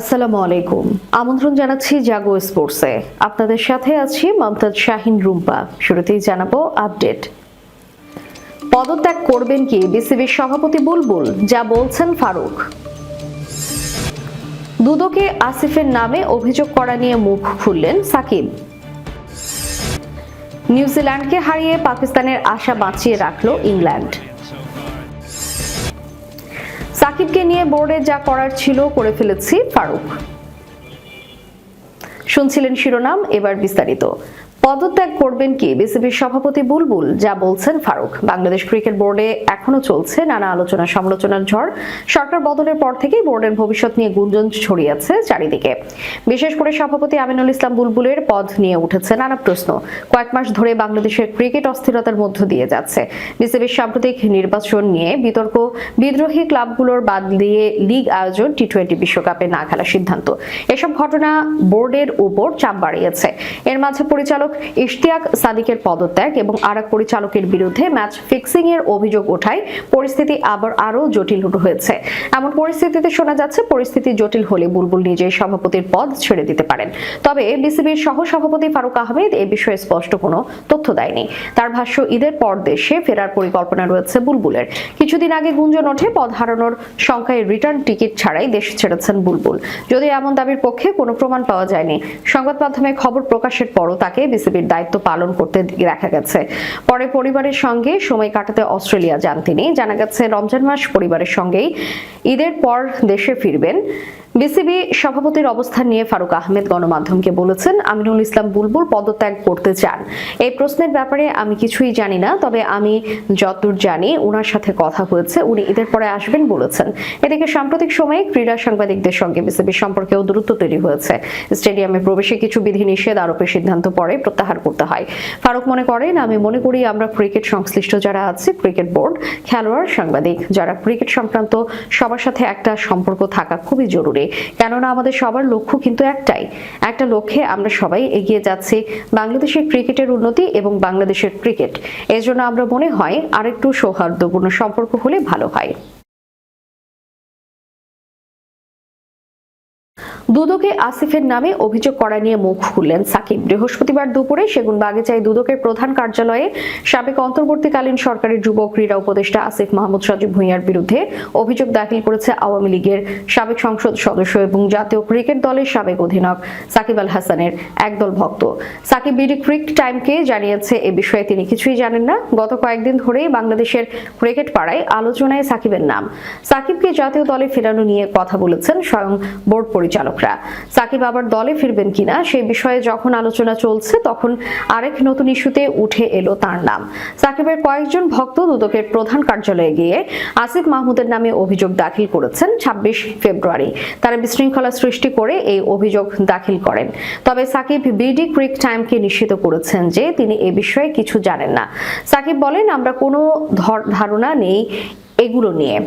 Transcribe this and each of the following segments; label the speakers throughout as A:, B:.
A: আসসালামু আলাইকুম। আমন্ত্রণ জানাচ্ছি জাগো স্পোর্টসে। আপনাদের সাথে আছি মমতাজ শাহিন রুম্পা। শুরুতেই জানাবো আপডেট। পদত্যাগ করবেন কি বিসিবির সভাপতি বুলবুল, যা বলছেন ফারুক। দুদকে আসিফের নামে অভিযোগ করা নিয়ে মুখ খুললেন সাকিব। নিউজিল্যান্ডকে হারিয়ে পাকিস্তানের আশা বাঁচিয়ে রাখল ইংল্যান্ড। সাকিবকে নিয়ে বোর্ডে যা করার ছিল করে ফেলেছি ফারুক। শুনছিলেন শিরোনাম, এবার বিস্তারিত। পদত্যাগ করবেন কি বিসিবির সভাপতি বুলবুল, যা বলছেন ফারুক। বাংলাদেশ ক্রিকেট বোর্ডে এখনো চলছে নানা আলোচনা সমালোচনার ঝড়। সরকার বদলের পর থেকেই বোর্ডের ভবিষ্যৎ নিয়ে গুঞ্জন ছড়িয়েছে চারিদিকে। বিশেষ করে সভাপতি আমিনুল ইসলাম বুলবুলের পদ নিয়ে উঠেছে নানা প্রশ্ন। কয়েক মাস ধরে বাংলাদেশের ক্রিকেট অস্থিরতার মধ্য দিয়ে যাচ্ছে। বিসিবির সাম্প্রতিক নির্বাচন নিয়ে বিতর্ক, বিদ্রোহী ক্লাবগুলোর বাদ দিয়ে লিগ আয়োজন, টি-20 বিশ্বকাপে না খেলার সিদ্ধান্ত, এসব ঘটনা বোর্ডের উপর চাপ বাড়িয়েছে। এর মাঝে পরিচালক ইশতিয়াক সাদিকের পদত্যাগ এবং আরেক পরিচালকের বিরুদ্ধে ম্যাচ ফিক্সিং এর অভিযোগ ওঠায় পরিস্থিতি আরো জটিল হয়েছে। এমন পরিস্থিতিতে শোনা যাচ্ছে পরিস্থিতি জটিল হলে বুলবুল নিজেই সভাপতির পদ ছেড়ে দিতে পারেন। তবে বিসিবির সহ সভাপতি ফারুক আহমেদ এ বিষয়ে স্পষ্ট কোনো তথ্য দেয়নি। তার ভাষ্য, ঈদের পর দেশে ফেরার পরিকল্পনা রয়েছে বুলবুলের। কিছুদিন আগে গুঞ্জন ওঠে পদ হারানোর সংখ্যায় রিটার্ন টিকিট ছাড়াই দেশ ছেড়েছেন বুলবুল। যদি এমন দাবির পক্ষে কোনো প্রমাণ পাওয়া যায়নি। সংবাদ মাধ্যমে খবর প্রকাশের পরও তাকে বিসিবির দায়িত্ব পালন করতে দেখা গেছে। পরে পরিবারের সঙ্গে সময় কাটাতে অস্ট্রেলিয়া যান তিনি। জানা গেছে রমজান মাস পরিবারের সঙ্গেই ঈদের পর দেশে ফিরবেন। বিসিবি সভাপতির অবস্থান নিয়ে ফারুক আহমেদ গণমাধ্যমকে বলেছেন, আমিনুল ইসলাম বুলবুল পদত্যাগ করতে চান। এই প্রশ্নের ব্যাপারে আমি কিছুই জানি না, তবে আমি যতদূর জানি ওনার সাথে কথা হয়েছে, উনি ঈদের পরে আসবেন বলেছেন। এদিকে সাম্প্রতিক সময়ে ক্রীড়া সাংবাদিকদের সঙ্গে বিসিবির সম্পর্কেও দূরত্ব তৈরি হয়েছে। স্টেডিয়ামে প্রবেশে কিছু বিধিনিষেধ আরোপের সিদ্ধান্ত পরে প্রত্যাহার করতে হয়। ফারুক মনে করেন, আমি মনে করি আমরা ক্রিকেট সংশ্লিষ্ট যারা আছে, ক্রিকেট বোর্ড, খেলোয়াড়, সাংবাদিক, যারা ক্রিকেট সংক্রান্ত সবার সাথে একটা সম্পর্ক থাকা খুবই জরুরি। কেননা আমাদের সবার লক্ষ্য কিন্তু একটাই, একটা লক্ষ্যে আমরা সবাই এগিয়ে যাচ্ছি, বাংলাদেশের ক্রিকেটের উন্নতি এবং বাংলাদেশের ক্রিকেট। এজন্য আমরা মনে হয় আরেকটু সৌহার্দ্যপূর্ণ সম্পর্ক হলে ভালো হয়। দুদকে আসিফের নামে অভিযোগ করা নিয়ে মুখ খুললেন সাকিব। বৃহস্পতিবার দুপুরে সেগুনবাগিচায় দুদকের প্রধান কার্যালয়ে সাবেক অন্তর্বর্তীকালীন সরকারের যুব ক্রীড়া উপদেষ্টা আসিফ মাহমুদ সজীব ভুঁইয়ার বিরুদ্ধে অভিযোগ দাখিল করেছে আওয়ামী লীগের সাবেক সংসদ সদস্য এবং জাতীয় ক্রিকেট দলের সাবেক অধিনায়ক সাকিব আল হাসানের একদল ভক্ত। সাকিব বিডি ক্রিক টাইমকে জানিয়েছে এ বিষয়ে তিনি কিছুই জানেন না। গত কয়েকদিন ধরেই বাংলাদেশের ক্রিকেট পাড়ায় আলোচনায় সাকিবের নাম। সাকিবকে জাতীয় দলে ফেরানো নিয়ে কথা বলেছেন স্বয়ং বোর্ড পরিচালকরা। সাকিব আবার দলে ফিরবেন কিনা সেই বিষয়ে যখন আলোচনা চলছে, তখন আরেক নতুন ইস্যুতে উঠে এলো তার নাম। সাকিবের কয়েকজন ভক্ত দুদকের প্রধান কার্যালয়ে গিয়ে আসিফ মাহমুদের নামে অভিযোগ দাখিল করেছেন 26 ফেব্রুয়ারি। তারা বিশৃঙ্খলা সৃষ্টি করে এই অভিযোগ দাখিল করেন। তবে সাকিব বিডি ক্রিক টাইমকে নিশ্চিত করেছেন যে তিনি এ বিষয়ে কিছু জানেন না। সাকিব বলেন, আমরা কোনো ধারণা নেই এগুলো নিয়ে।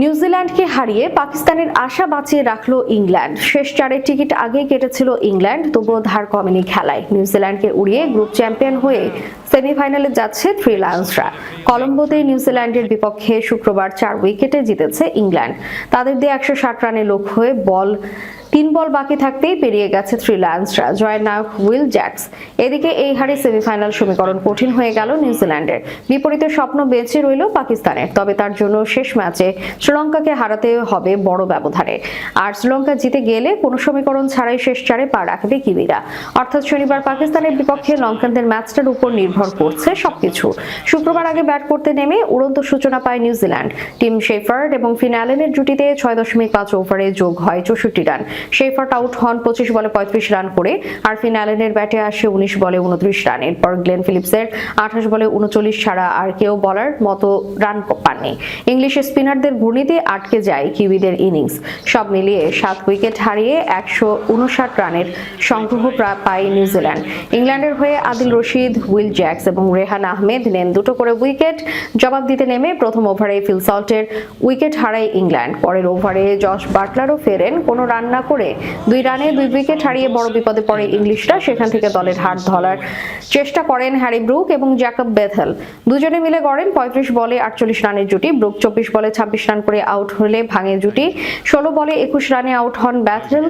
A: নিউজিল্যান্ডকে হারিয়ে পাকিস্তানের আশা বাঁচিয়ে রাখল ইংল্যান্ড। শেষ চারের টিকিট আগেই কেটেছিল ইংল্যান্ড, তবুও ধার কমেনি খেলায়। নিউজিল্যান্ডকে উড়িয়ে গ্রুপ চ্যাম্পিয়ন হয়ে সেমিফাইনালে যাচ্ছে থ্রি লায়ন্সরা। কলম্বোতে নিউজিল্যান্ডের বিপক্ষে শুক্রবার 4 উইকেটে জিতেছে ইংল্যান্ড। তাদের দিয়ে 160 রানের লক্ষ্যে 3 বল বাকি থাকতেই পেরিয়ে গেছে থ্রি লায়ন্সরা। জয়ের নায়ক উইল জ্যাকস। এদিকে এই হারে সেমিফাইনাল সমীকরণ কঠিন হয়ে গেল নিউজিল্যান্ডের। বিপরীতে স্বপ্ন বেঁচে রইল পাকিস্তানের। তবে তার জন্য শেষ ম্যাচে শ্রীলঙ্কাকে হারাতে হবে বড় ব্যবধানে। আর শ্রীলঙ্কা জিতে গেলে কোনো সমীকরণ ছাড়াই শেষ চারে পা রাখবে কিবিরা। অর্থাৎ শনিবার পাকিস্তানের বিপক্ষে লঙ্কানদের ম্যাচটার উপর নির্ভর করছে সবকিছু। শুক্রবার আগে ব্যাট করতে নেমে উড়ন্ত সূচনা পায় নিউজিল্যান্ড। টিম শেফার্ড এবং ফিন অ্যালেনের জুটিতে 6.5 ওভারে যোগ হয় 64 রান। শেফার্ড আউট হন 25 বলে 35 রান করে, আর ফিন অ্যালেনের ব্যাটে আসে 19 বলে 29 রান। এরপর গ্লেন ফিলিপসের 28 বলে 39 ছাড়া আর কেউ বলার মতো রান পাননি। ইংলিশ স্পিনারদের ঘূর্ণিতে আটকে যায় কিউইদের ইনিংস। সব মিলিয়ে 7 উইকেট হারিয়ে 159 রানের সংগ্রহ পায় নিউজিল্যান্ড। ইংল্যান্ডের হয়ে আদিল রশিদ, উইল জ্যাকস এবং রেহান আহমেদ নেন 2 করে উইকেট। জবাব দিতে নেমে প্রথম ওভারে ফিল সল্টের উইকেট হারায় ইংল্যান্ড। পরের ওভারে জশ বাটলারও ফেরেন কোনো রান না করে করে 2 রানে 2 উইকেট হারিয়ে বড় বিপদে পড়ে ইংলিশরা। সেখান থেকে দলের হার ধরার চেষ্টা করেন হ্যারি ব্রুক এবং জ্যাকব বেথেল। দুজনে মিলে গড়েন 35 বলে 48 রানের জুটি। ব্রুক 24 বলে 26 রান করে আউট হলে ভাঙে জুটি। 16 বলে 21 রানে আউট হন বেথেল।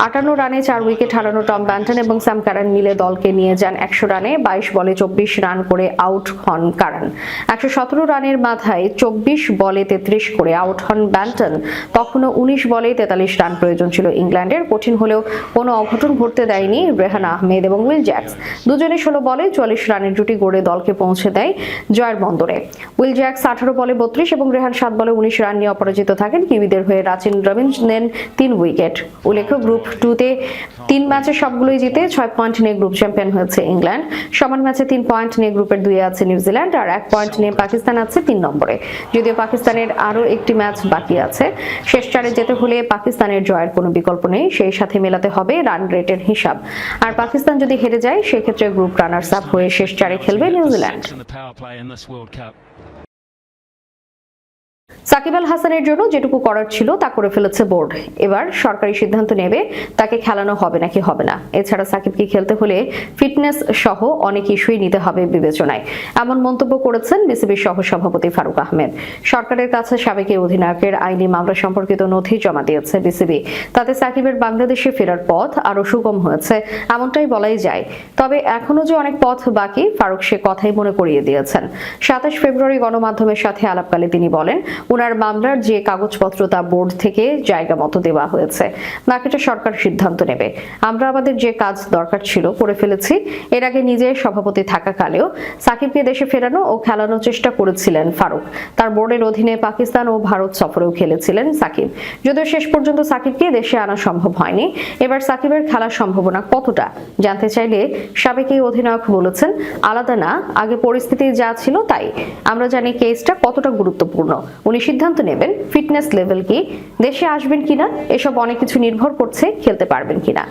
A: 58 রানে 4 উইকেট হারানো টম ব্যান্টন এবং স্যাম কারান মিলে দলকে নিয়ে যান 100 রানে। 22 বলে 24 রান করে আউট হন কারান। 117 রানের মাথায় 24 বলে 33 করে আউট হন ব্যান্টন। তখনও 19 বলে 43 রান প্রয়োজন ছিল ইংল্যান্ডের। কঠিন হলেও কোনো অঘটন ঘটতে দেয়নি রেহান আহমেদ এবং উইল জ্যাক্স। দুজনে 16 বলে 44 রানের জুটি গড়ে দলকে পৌঁছে দেয় জয়ের বন্দরে। উইল জ্যাক্স 18 বলে 32 এবং রেহান 7 বলে 19 রান নিয়ে অপরাজিত থাকেন। কিউইদের হয়ে রাচিন রবিন্স নেন 3 উইকেট। উল্লেখ্য, গ্রুপ 2-তে 3 ম্যাচে সবগুলোই জিতে 6 পয়েন্ট নিয়ে গ্রুপ চ্যাম্পিয়ন হয়েছে ইংল্যান্ড। সমান ম্যাচে 3 পয়েন্ট নিয়ে গ্রুপের 2-এ আছে নিউজিল্যান্ড আর 1 পয়েন্ট নিয়ে পাকিস্তান আছে 3 নম্বরে। যদিও পাকিস্তানের আরও একটি ম্যাচ বাকি আছে। শেষ 4-এ যেতে হলে পাকিস্তানের জয়ের কোনো বিকল্প নেই। সেই সাথে মেলাতে হবে রান রেটের হিসাব। আর পাকিস্তান যদি হেরে যায় সেক্ষেত্রে গ্রুপ রানার্স আপ হয়ে শেষ 4-এ খেলবে নিউজিল্যান্ড। সাকিব আল হাসানের জন্য যেটুকু করার ছিল তা করে ফেলেছে বোর্ড। এবার সরকারি সিদ্ধান্ত নেবে তাকে খেলানো হবে নাকি হবে না। এছাড়া সাকিবকে খেলতে হলে ফিটনেস সহ অনেক ইস্যুই নিতে হবে বিবেচনায়, এমন মন্তব্য করেছেন বিসিবির সহ সভাপতি ফারুক আহমেদ। সরকারের কাছে সাবেক অধিনায়কের আইনি মামলা সম্পর্কিত নথি জমা দিয়েছে বিসিবি। তাতে সাকিবের বাংলাদেশে ফেরার পথ আরো সুগম হয়েছে এমনটাই বলাই যায়। তবে এখনো যে অনেক পথ বাকি, ফারুক সে কথাই মনে করিয়ে দিয়েছেন। 27 ফেব্রুয়ারি গণমাধ্যমের সাথে আলাপকালে তিনি বলেন, ওনার মামলার যে কাগজপত্র তা বোর্ড থেকে জায়গা মতো দেওয়া হয়েছে, বাকিটা সরকার সিদ্ধান্ত নেবে। আমরা আমাদের যে কাজ দরকার ছিল করে ফেলেছি। এর আগে নিজে সভাপতি থাকাকালেও সাকিবকে দেশে ফেরানো ও খেলানোর চেষ্টা করেছিলেন ফারুক। তার বোর্ডের অধীনে পাকিস্তান ও ভারত সফরেও খেলেছিলেন সাকিব। যদিও শেষ পর্যন্ত সাকিবকে দেশে আনা সম্ভব হয়নি। এবার সাকিবের খেলার সম্ভাবনা কতটা জানতে চাইলে সাবেক অধিনায়ক বলেছেন, আলাদা না, আগে পরিস্থিতি যা ছিল তাই। আমরা জানি কেসটা কতটা গুরুত্বপূর্ণ। উনি সিদ্ধান্ত নেবেন ফিটনেস লেভেল কি, দেশে আসবেন কিনা, এসব অনেক কিছু নির্ভর করছে খেলতে পারবেন কিনা।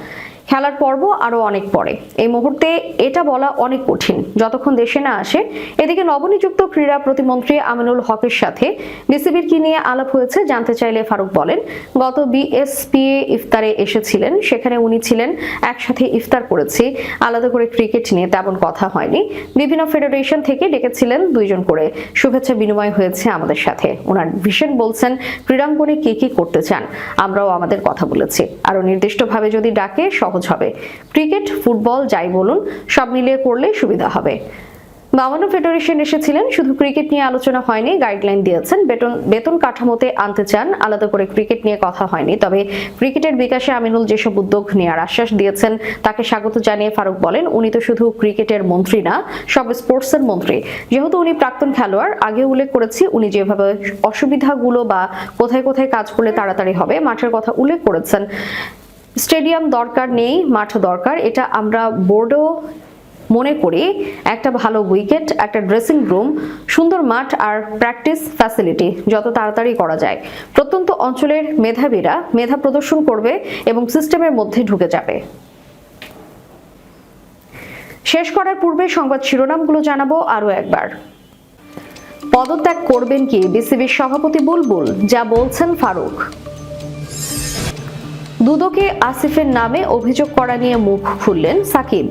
A: খেলার পর্ব আরো অনেক পরে। এই মুহূর্তে এটা বলা অনেক কঠিন যতক্ষণ দেশে না আসে। এদিকে নবনিযুক্ত ক্রীড়া প্রতিমন্ত্রী আমিনুল হকের সাথে বিসিবির কি নিয়ে আলাপ হয়েছে জানতে চাইলে ফারুক বলেন, গত বিএসপিএ ইফতারে এসেছিলেন, সেখানে উনি ছিলেন, একসাথে ইফতার করেছি। আলাদা করে ক্রিকেট নিয়ে তেমন কথা হয়নি। বিভিন্ন ফেডারেশন থেকে ডেকেছিলেন 2 জন করে, শুভেচ্ছা বিনিময় হয়েছে আমাদের সাথে। ওনার ভিশন বলছেন ক্রীড়াঙ্গনে কি করতে চান, আমরাও আমাদের কথা বলেছি। আরো নির্দিষ্টভাবে যদি ডাকে সহজ হবে। ক্রিকেট, ফুটবল যাই বলুন, সব মিলিয়ে করলে সুবিধা হবে। 52 ফেডারেশন এসেছিলেন, শুধু ক্রিকেট নিয়ে আলোচনা হয়নি, গাইডলাইন দিয়েছেন। বেতন কাঠামোতে আনতে চান, আলাদা করে ক্রিকেট নিয়ে কথা হয়নি। তবে ক্রিকেটের বিকাশে আমিনুল যেসব উদ্যোগ নেওয়ার আশ্বাস দিয়েছেন তাকে স্বাগত জানিয়ে ফারুক বলেন, উনি তো শুধু ক্রিকেটের মন্ত্রী না, সব স্পোর্টসের মন্ত্রী। যেহেতু উনি প্রাক্তন খেলোয়াড়, আগে উল্লেখ করেছি উনি যেভাবে অসুবিধাগুলো বা কোথায় কোথায় কাজ করলে তাড়াতাড়ি হবে মাঠের কথা উল্লেখ করেছেন। স্টেডিয়াম দরকার নেই, মাঠ দরকার, এটা আমরা বোর্ডও মনে করি। একটা ভালো উইকেট, একটা ড্রেসিং রুম, সুন্দর মাঠ আর প্র্যাকটিস ফ্যাসিলিটি যত তাড়াতাড়ি করা যায়। প্রত্যন্ত অঞ্চলের মেধাবীরা মেধা প্রদর্শন করবে এবং সিস্টেমের মধ্যে ঢুকে যাবে। শেষ করার পূর্বে সংবাদ শিরোনামগুলো জানাবো আরো একবার। পদত্যাগ করবেন কি বিসিবির সভাপতি বুলবুল, যা বলছেন ফারুক। দুদকে আসিফের নামে অভিযোগ করা নিয়ে মুখ খুললেন সাকিব।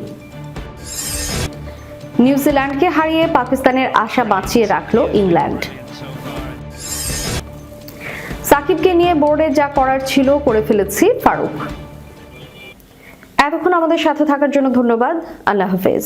A: নিউজিল্যান্ডকে হারিয়ে পাকিস্তানের আশা বাঁচিয়ে রাখলো ইংল্যান্ড। সাকিবকে নিয়ে বোর্ডে যা করার ছিল করে ফেলেছি ফারুক। এতক্ষণ আমাদের সাথে থাকার জন্য ধন্যবাদ। আল্লাহ হাফেজ।